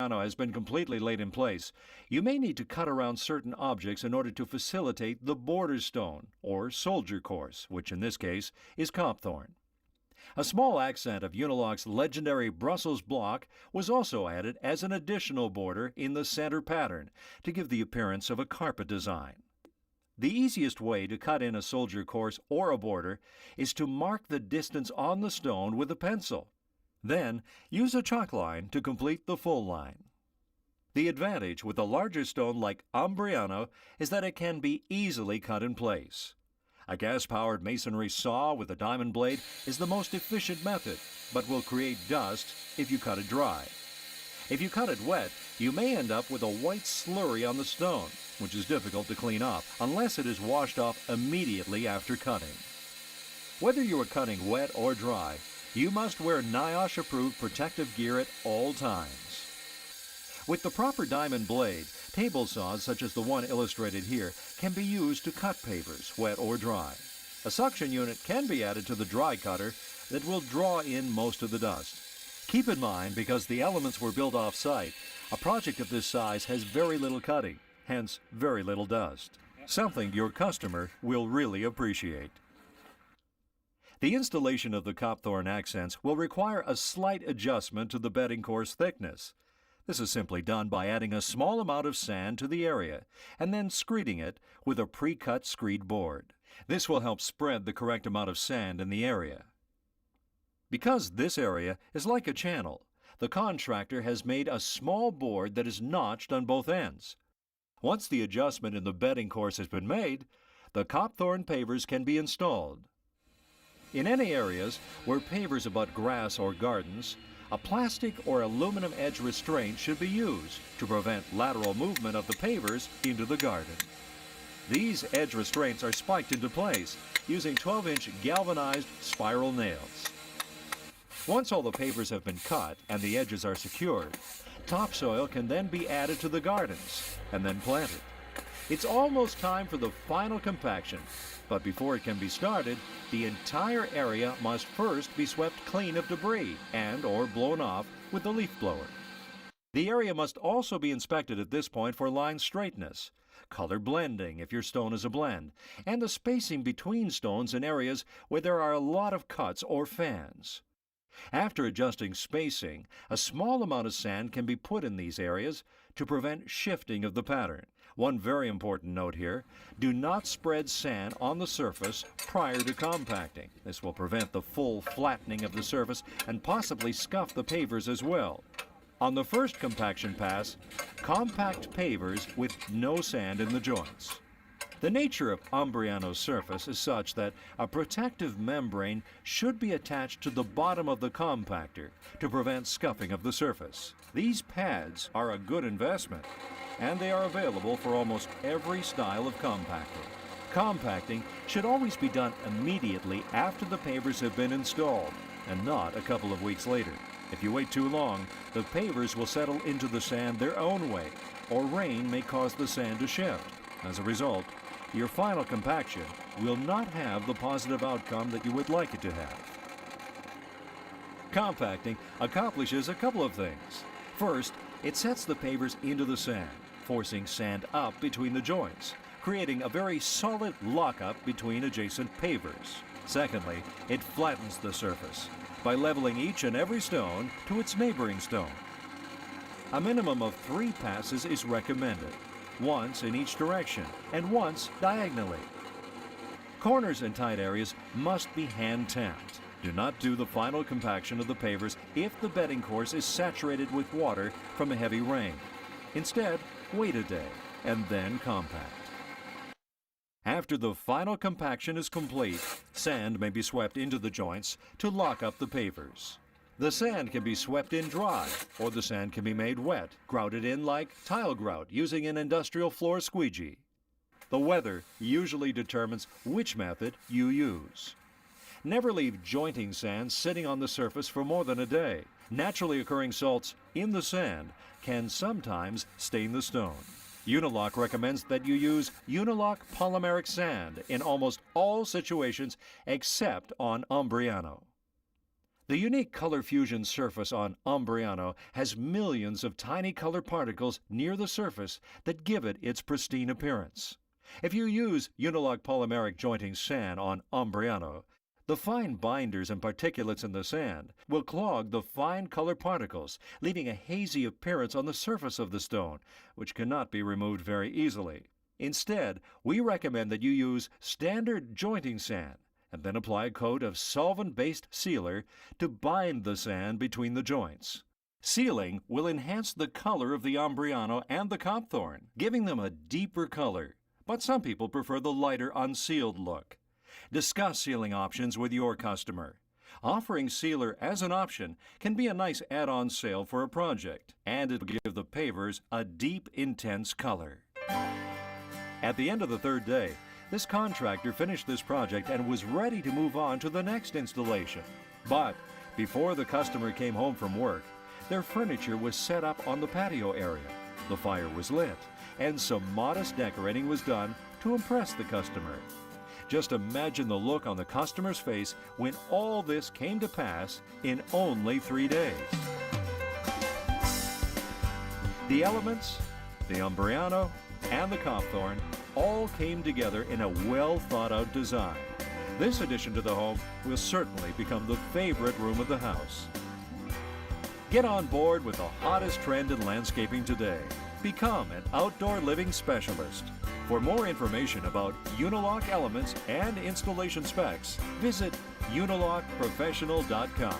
Umbriano has been completely laid in place, you may need to cut around certain objects in order to facilitate the border stone, or soldier course, which in this case is copthorn. A small accent of Unilock's legendary Brussels block was also added as an additional border in the center pattern to give the appearance of a carpet design. The easiest way to cut in a soldier course or a border is to mark the distance on the stone with a pencil. Then, use a chalk line to complete the full line. The advantage with a larger stone like Umbriano is that it can be easily cut in place. A gas-powered masonry saw with a diamond blade is the most efficient method, but will create dust if you cut it dry. If you cut it wet, you may end up with a white slurry on the stone, which is difficult to clean up unless it is washed off immediately after cutting. Whether you are cutting wet or dry, you must wear NIOSH-approved protective gear at all times. With the proper diamond blade, table saws such as the one illustrated here can be used to cut pavers, wet or dry. A suction unit can be added to the dry cutter that will draw in most of the dust. Keep in mind, because the elements were built off-site, a project of this size has very little cutting, hence very little dust, something your customer will really appreciate. The installation of the copthorn accents will require a slight adjustment to the bedding course thickness. This is simply done by adding a small amount of sand to the area and then screeding it with a pre-cut screed board. This will help spread the correct amount of sand in the area. Because this area is like a channel, the contractor has made a small board that is notched on both ends. Once the adjustment in the bedding course has been made, the copthorn pavers can be installed. In any areas where pavers abut grass or gardens, a plastic or aluminum edge restraint should be used to prevent lateral movement of the pavers into the garden. These edge restraints are spiked into place using 12-inch galvanized spiral nails. Once all the pavers have been cut and the edges are secured, topsoil can then be added to the gardens and then planted. It's almost time for the final compaction, but before it can be started, the entire area must first be swept clean of debris and/or blown off with the leaf blower. The area must also be inspected at this point for line straightness, color blending if your stone is a blend, and the spacing between stones in areas where there are a lot of cuts or fans. After adjusting spacing, a small amount of sand can be put in these areas to prevent shifting of the pattern. One very important note here, do not spread sand on the surface prior to compacting. This will prevent the full flattening of the surface and possibly scuff the pavers as well. On the first compaction pass, compact pavers with no sand in the joints. The nature of Umbriano's surface is such that a protective membrane should be attached to the bottom of the compactor to prevent scuffing of the surface. These pads are a good investment, and they are available for almost every style of compactor. Compacting should always be done immediately after the pavers have been installed, and not a couple of weeks later. If you wait too long, the pavers will settle into the sand their own way, or rain may cause the sand to shift. As a result, your final compaction will not have the positive outcome that you would like it to have. Compacting accomplishes a couple of things. First, it sets the pavers into the sand, forcing sand up between the joints, creating a very solid lockup between adjacent pavers. Secondly, it flattens the surface by leveling each and every stone to its neighboring stone. A minimum of 3 passes is recommended, once in each direction and once diagonally. Corners and tight areas must be hand tapped. Do not do the final compaction of the pavers if the bedding course is saturated with water from a heavy rain. Instead, wait a day and then compact. After the final compaction is complete, sand may be swept into the joints to lock up the pavers. The sand can be swept in dry, or the sand can be made wet, grouted in like tile grout using an industrial floor squeegee. The weather usually determines which method you use. Never leave jointing sand sitting on the surface for more than a day. Naturally occurring salts in the sand can sometimes stain the stone. Unilock recommends that you use Unilock polymeric sand in almost all situations except on Umbriano. The unique color fusion surface on Umbriano has millions of tiny color particles near the surface that give it its pristine appearance. If you use Unilock polymeric jointing sand on Umbriano, the fine binders and particulates in the sand will clog the fine color particles, leaving a hazy appearance on the surface of the stone, which cannot be removed very easily. Instead, we recommend that you use standard jointing sand and then apply a coat of solvent-based sealer to bind the sand between the joints. Sealing will enhance the color of the Umbriano and the Copthorn, giving them a deeper color, but some people prefer the lighter unsealed look. Discuss sealing options with your customer. Offering sealer as an option can be a nice add-on sale for a project, and it'll give the pavers a deep, intense color. At the end of the third day, this contractor finished this project and was ready to move on to the next installation. But before the customer came home from work, their furniture was set up on the patio area. The fire was lit, and some modest decorating was done to impress the customer. Just imagine the look on the customer's face when all this came to pass in only 3 days. The elements, the Umbriano, and the Copthorn all came together in a well-thought-out design. This addition to the home will certainly become the favorite room of the house. Get on board with the hottest trend in landscaping today. Become an outdoor living specialist. For more information about Unilock elements and installation specs, visit unilockprofessional.com.